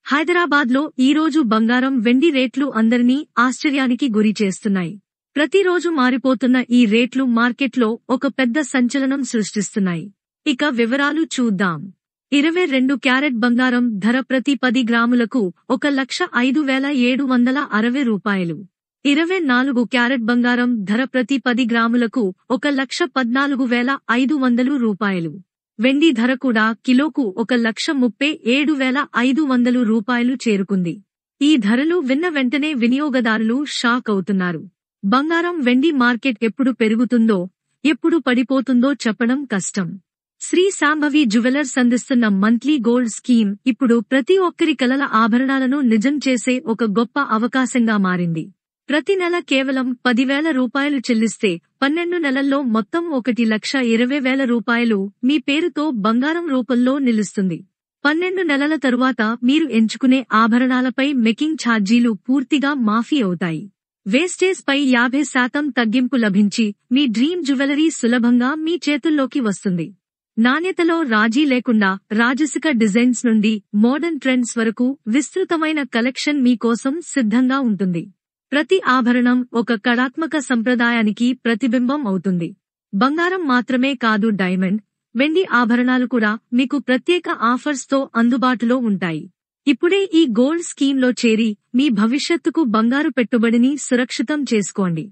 హైదరాబాద్లో ఈరోజు బంగారం వెండి రేట్లు అందరినీ ఆశ్చర్యానికి గురి చేస్తున్నాయి. ప్రతిరోజు మారిపోతున్న ఈ రేట్లు మార్కెట్లో ఒక పెద్ద సంచలనం సృష్టిస్తున్నాయి. ఇక వివరాలు చూద్దాం. 22 క్యారెట్ బంగారం ధర ప్రతి 10 గ్రాములకు 1,05,760 రూపాయలు. 24 క్యారెట్ బంగారం ధర ప్రతి 10 గ్రాములకు 1,14,500 రూపాయలు. వెండి ధర కూడా కిలోకు 1,37,500 రూపాయలు చేరుకుంది. ఈ ధరలు విన్న వెంటనే వినియోగదారులు షాక్ అవుతున్నారు. బంగారం వెండి మార్కెట్ ఎప్పుడు పెరుగుతుందో, ఎప్పుడు పడిపోతుందో చెప్పడం కష్టం. శ్రీ శాంభవి జ్యువెలర్స్ అందిస్తున్న మంత్లీ గోల్డ్ స్కీమ్ ఇప్పుడు ప్రతి ఒక్కరి కలల ఆభరణాలను నిజం చేసే ఒక గొప్ప అవకాశంగా మారింది. ప్రతి నెల కేవలం 10,000 రూపాయలు చెల్లిస్తే 12 నెలల్లో మొత్తం 1,20,000 రూపాయలు మీ పేరుతో బంగారం రూపంలో నిలుస్తుంది. 12 నెలల తరువాత మీరు ఎంచుకునే ఆభరణాలపై మేకింగ్ ఛార్జీలు పూర్తిగా మాఫీ అవుతాయి. వేస్టేజ్ పై 50% తగ్గింపు లభించి మీ డ్రీమ్ జ్యువెలరీ సులభంగా మీ చేతుల్లోకి వస్తుంది. నాణ్యతలో రాజీ లేకుండా రాజసిక డిజైన్స్ నుండి మోడర్న్ ట్రెండ్స్ వరకు విస్తృతమైన కలెక్షన్ మీకోసం సిద్ధంగా ఉంటుంది. ప్రతి ఆభరణం ఒక కళాత్మక సంప్రదాయానికి ప్రతిబింబం అవుతుంది. బంగారం మాత్రమే కాదు, డైమండ్, వెండి ఆభరణాలు కూడా మీకు ప్రత్యేక ఆఫర్స్ తో అందుబాటులో ఉంటాయి. ఇప్పుడే ఈ గోల్డ్ స్కీమ్లో చేరి మీ భవిష్యత్తుకు బంగారు పెట్టుబడిని సురక్షితం చేసుకోండి.